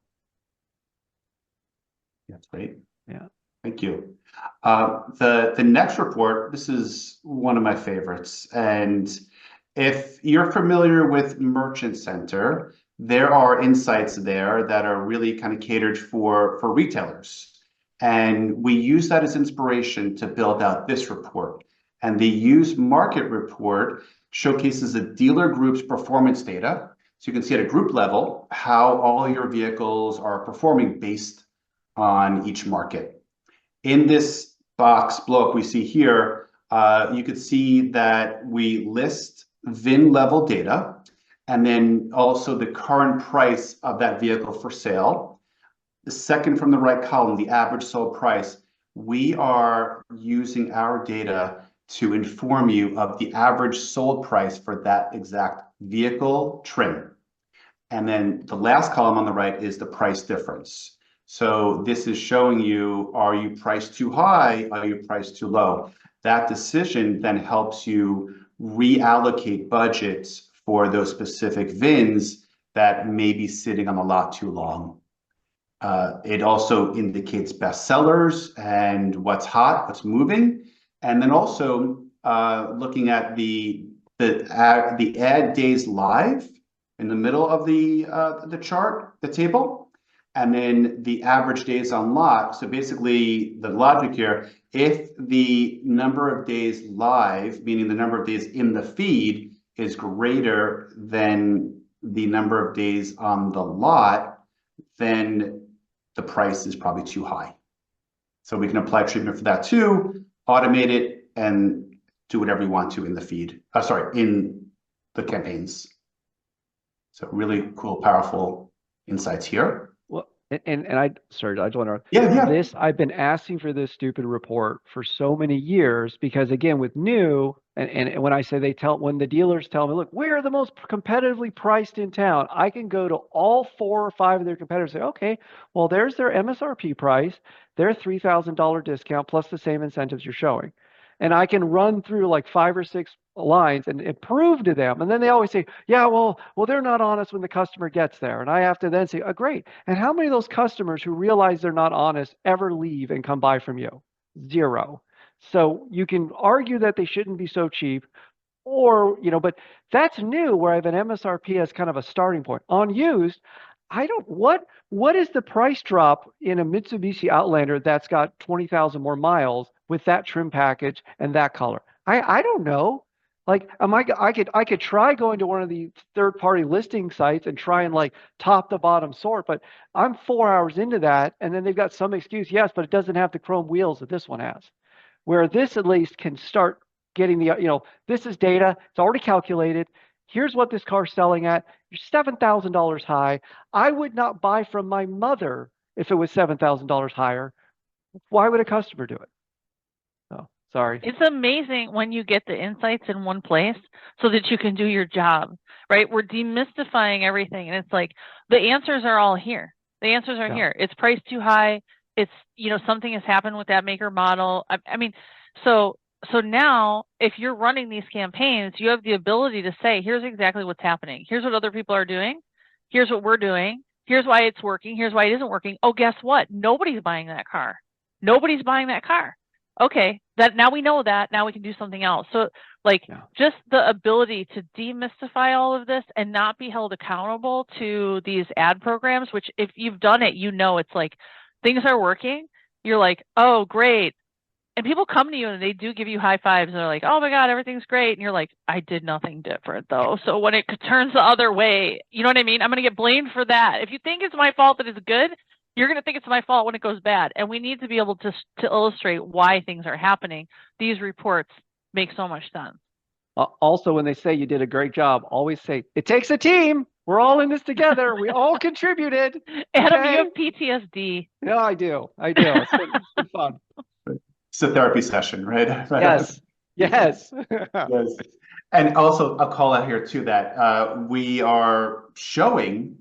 That's great. yeah. Thank you. The next report, this is one of my favorites. And if you're familiar with Merchant Center, there are insights there that are really kind of catered for retailers. And we use that as inspiration to build out this report. And the used market report showcases the dealer group's performance data. So you can see at a group level how all your vehicles are performing based on each market. In this box blow up we see here, you could see that we list VIN level data and then also the current price of that vehicle for sale. The second from the right column, the average sold price, we are using our data to inform you of the average sold price for that exact vehicle trim. And then the last column on the right is the price difference. So this is showing you, are you priced too high? Are you priced too low? That decision then helps you reallocate budgets for those specific VINs that may be sitting on the lot too long. It also indicates best sellers and what's hot, what's moving. And then also looking at the ad days live in the middle of the chart, the table, and then the average days on lot. So basically the logic here, if the number of days live, meaning the number of days in the feed, is greater than the number of days on the lot, then the price is probably too high. So we can apply treatment for that too, automate it, and do whatever you want to in the feed. In the campaigns. So really cool, powerful insights here. Well, and I just want to. Yeah. I've been asking for this stupid report for so many years because again, with new, and when I say when the dealers tell me, look, we're the most competitively priced in town, I can go to all 4 or 5 of their competitors and say, okay, well, there's their MSRP price, their $3,000 discount plus the same incentives you're showing. And I can run through like 5 or 6 lines and prove to them. And then they always say, yeah, well, they're not honest when the customer gets there. And I have to then say, oh, great. And how many of those customers who realize they're not honest ever leave and come buy from you? 0. So you can argue that they shouldn't be so cheap or, but that's new where I have an MSRP as kind of a starting point. On used, what is the price drop in a Mitsubishi Outlander that's got 20,000 more miles with that trim package and that color? I don't know. Like, I could try going to one of the third-party listing sites and try and like top to bottom sort, but I'm 4 hours into that, and then they've got some excuse, yes, but it doesn't have the chrome wheels that this one has. Where this at least can start getting the, this is data, it's already calculated. Here's what this car's selling at. You're $7,000 high. I would not buy from my mother if it was $7,000 higher. Why would a customer do it? Oh, sorry. It's amazing when you get the insights in one place so that you can do your job, right? We're demystifying everything. And it's like, the answers are all here. The answers are here. It's priced too high. It's, something has happened with that maker model. I mean, so now if you're running these campaigns, you have the ability to say, here's exactly what's happening. Here's what other people are doing. Here's what we're doing. Here's why it's working. Here's why it isn't working. Oh, guess what? Nobody's buying that car. Nobody's buying that car. Okay, that now we know that. Now we can do something else. So like just the ability to demystify all of this and not be held accountable to these ad programs, which if you've done it, you know, it's like things are working. You're like, oh, great. And people come to you and they do give you high fives. And they're like, oh my God, everything's great. And you're like, I did nothing different though. So when it turns the other way, you know what I mean? I'm going to get blamed for that. If you think it's my fault that it's good, you're going to think it's my fault when it goes bad. And we need to be able to illustrate why things are happening. These reports make so much sense. Also, when they say you did a great job, always say, it takes a team. We're all in this together. We all contributed. Adam, Okay? you have PTSD. Yeah, I do. It's been fun. It's a therapy session, right? Yes. Yes. Yes. And also a call out here too that we are showing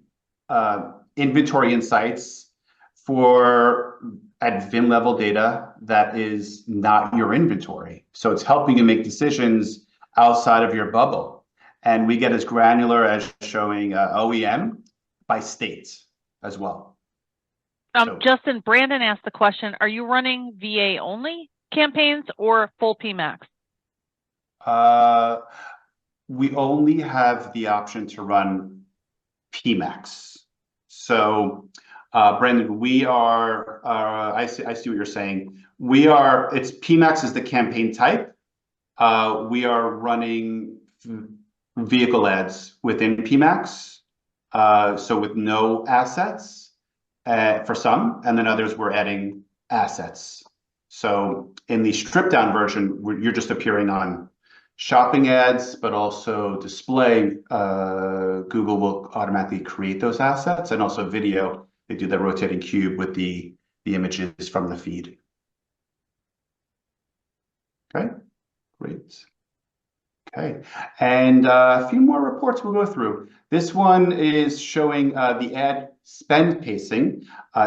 inventory insights for at VIN level data that is not your inventory. So it's helping you make decisions outside of your bubble. And we get as granular as showing OEM by state as well. Justin, Brandon asked the question, are you running VA only campaigns or full PMAX? We only have the option to run PMAX. So, Brandon, we are, I see what you're saying. It's PMAX is the campaign type. We are running vehicle ads within PMAX. So with no assets. For some, and then others we're adding assets. So in the stripped down version, you're just appearing on shopping ads, but also display. Google will automatically create those assets, and also video. They do the rotating cube with the images from the feed. Okay, great. Okay, and a few more reports we'll go through. This one is showing the ad spend pacing,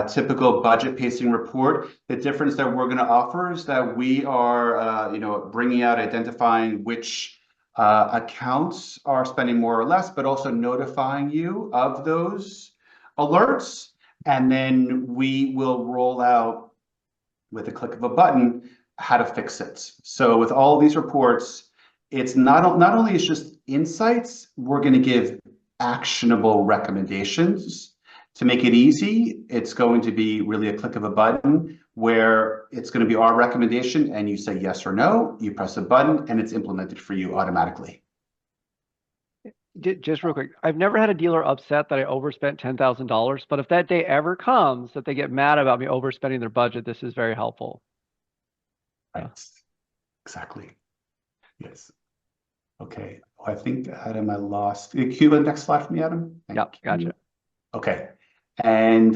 typical budget pacing report. The difference that we're going to offer is that we are, bringing out, identifying which accounts are spending more or less, but also notifying you of those alerts. And then we will roll out with a click of a button how to fix it. So with all of these reports, it's not only it's just insights, we're going to give actionable recommendations. To make it easy, it's going to be really a click of a button where it's going to be our recommendation and you say yes or no, you press a button and it's implemented for you automatically. Just real quick, I've never had a dealer upset that I overspent $10,000, but if that day ever comes that they get mad about me overspending their budget, this is very helpful. Right. Exactly. Yes. Okay. I think, Adam, I lost. Cue the next slide for me, Adam. Yep, gotcha. Okay. And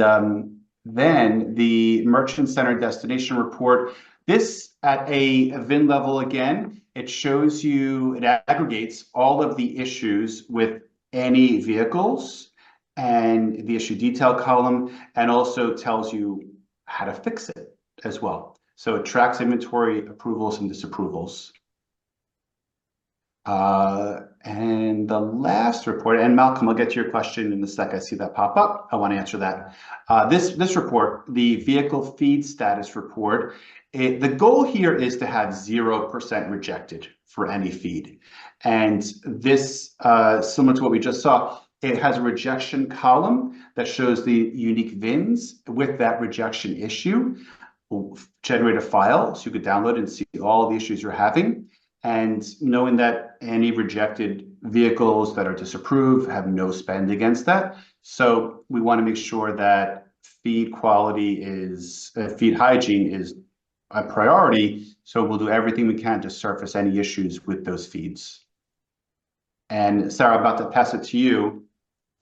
then the Merchant Center Destination Report. This at a VIN level again, it shows you, it aggregates all of the issues with any vehicles and the issue detail column, and also tells you how to fix it as well. So it tracks inventory approvals and disapprovals. And the last report, and Malcolm, I'll get to your question in a sec. I see that pop up. I want to answer that. This report, the vehicle feed status report, the goal here is to have 0% rejected for any feed. And this, similar to what we just saw, it has a rejection column that shows the unique VINs with that rejection issue. We'll generate a file so you could download and see all the issues you're having. And knowing that any rejected vehicles that are disapproved have no spend against that. So we want to make sure that feed quality is, feed hygiene is a priority. So we'll do everything we can to surface any issues with those feeds. And Sarah, I'm about to pass it to you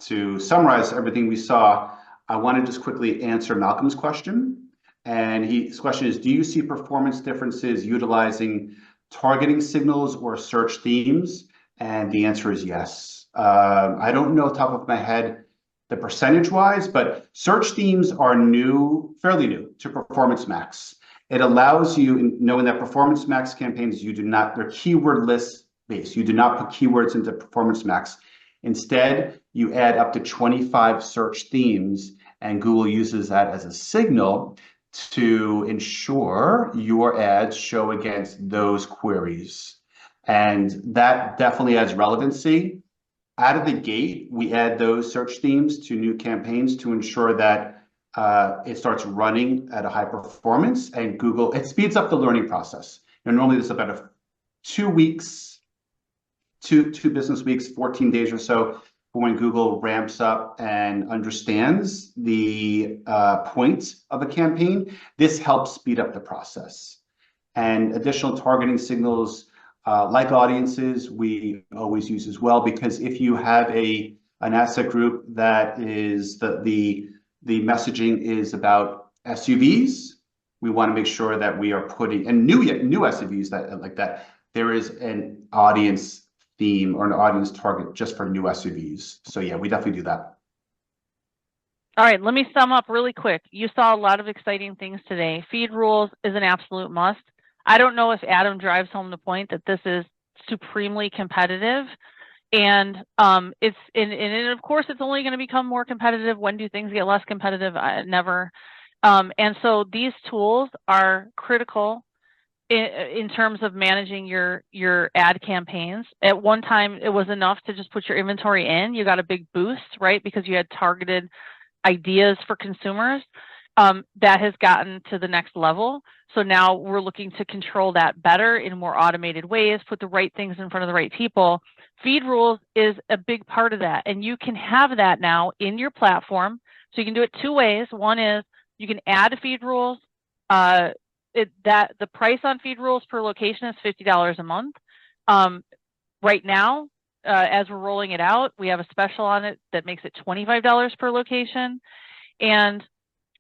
to summarize everything we saw. I want to just quickly answer Malcolm's question. And his question is, do you see performance differences utilizing targeting signals or search themes? And the answer is yes. I don't know top of my head the percentage wise, but search themes are new, fairly new to Performance Max. It allows you, knowing that Performance Max campaigns, you do not, they're keyword list based. You do not put keywords into Performance Max. Instead, you add up to 25 search themes, and Google uses that as a signal to ensure your ads show against those queries. And that definitely adds relevancy. Out of the gate, we add those search themes to new campaigns to ensure that it starts running at a high performance, and Google, it speeds up the learning process. Normally this is about 2 weeks, two business weeks, 14 days or so, when Google ramps up and understands the point of a campaign. This helps speed up the process. And additional targeting signals like audiences, we always use as well, because if you have an asset group that is the messaging is about SUVs, we want to make sure that we are putting, and new SUVs that there is an audience theme or an audience target just for new SUVs. So yeah, we definitely do that. All right, let me sum up really quick. You saw a lot of exciting things today. Feed rules is an absolute must. I don't know if Adam drives home the point that this is supremely competitive, and and of course it's only going to become more competitive. When do things get less competitive? Never. And so these tools are critical in terms of managing your ad campaigns. At one time, it was enough to just put your inventory in. You got a big boost, right? Because you had targeted ideas for consumers. That has gotten to the next level. So now we're looking to control that better in more automated ways, put the right things in front of the right people. Feed rules is a big part of that. And you can have that now in your platform. So you can do it two ways. One is you can add feed rules. The price on feed rules per location is $50 a month. Right now, as we're rolling it out, we have a special on it that makes it $25 per location. And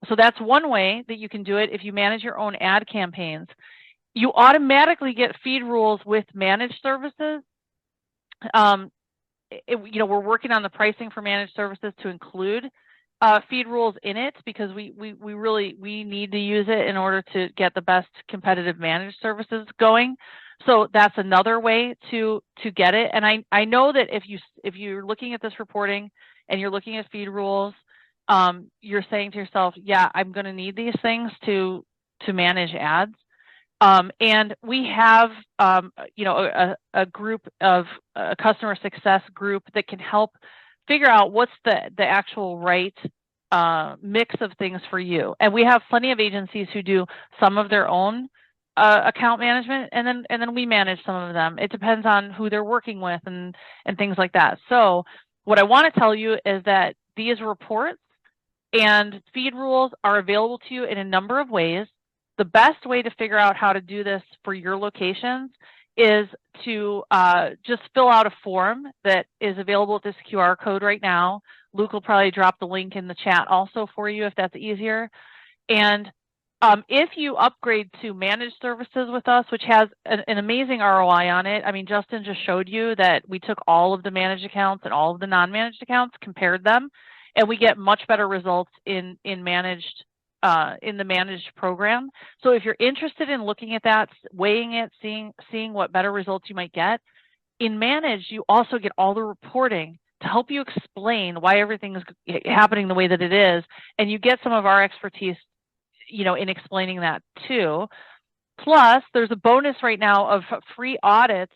so that's one way that you can do it if you manage your own ad campaigns. You automatically get feed rules with managed services. We're working on the pricing for managed services to include feed rules in it, because we need to use it in order to get the best competitive managed services going. So that's another way to get it. And I know that if you're looking at this reporting and you're looking at feed rules, you're saying to yourself, yeah, I'm going to need these things to manage ads. And we have a group of a customer success group that can help figure out what's the actual right mix of things for you. And we have plenty of agencies who do some of their own account management, and then we manage some of them. It depends on who they're working with and things like that. So what I want to tell you is that these reports and feed rules are available to you in a number of ways. The best way to figure out how to do this for your locations is to just fill out a form that is available at this QR code right now. Luke will probably drop the link in the chat also for you if that's easier. And if you upgrade to managed services with us, which has an amazing ROI on it. I mean, Justin just showed you that we took all of the managed accounts and all of the non-managed accounts, compared them, and we get much better results in the managed program. So if you're interested in looking at that, weighing it, seeing what better results you might get, in managed, you also get all the reporting to help you explain why everything is happening the way that it is, and you get some of our expertise, in explaining that too. Plus, there's a bonus right now of free audits.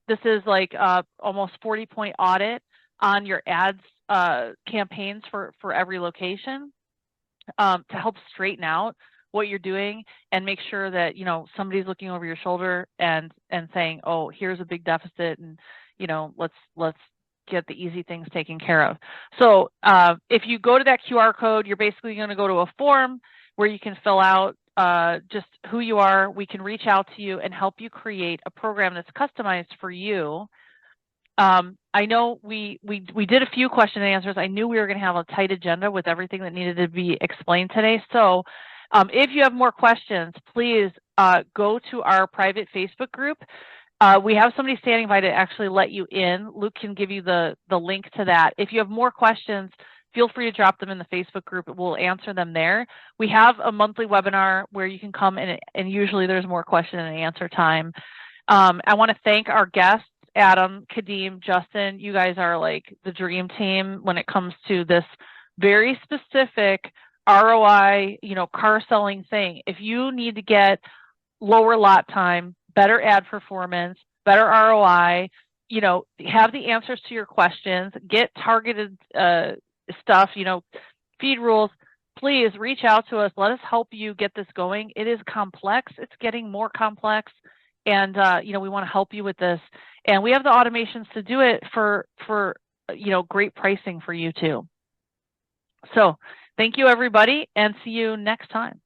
This is like almost 40-point audit on your ads campaigns for every location, to help straighten out what you're doing and make sure that somebody's looking over your shoulder and saying, oh, here's a big deficit, and let's get the easy things taken care of. So if you go to that QR code, you're basically going to go to a form where you can fill out just who you are. We can reach out to you and help you create a program that's customized for you. I know we did a few question and answers. I knew we were going to have a tight agenda with everything that needed to be explained today. So if you have more questions, please go to our private Facebook group. We have somebody standing by to actually let you in. Luke can give you the link to that. If you have more questions, feel free to drop them in the Facebook group. We'll answer them there. We have a monthly webinar where you can come and usually there's more question and answer time. I want to thank our guests Adam, Kadeem, Justin, you guys are like the dream team when it comes to this very specific ROI, car selling thing. If you need to get lower lot time, better ad performance, better ROI, have the answers to your questions, get targeted stuff, feed rules, please reach out to us. Let us help you get this going. It is complex. It's getting more complex. And, we want to help you with this. And we have the automations to do it for great pricing for you too. So thank you, everybody, and see you next time.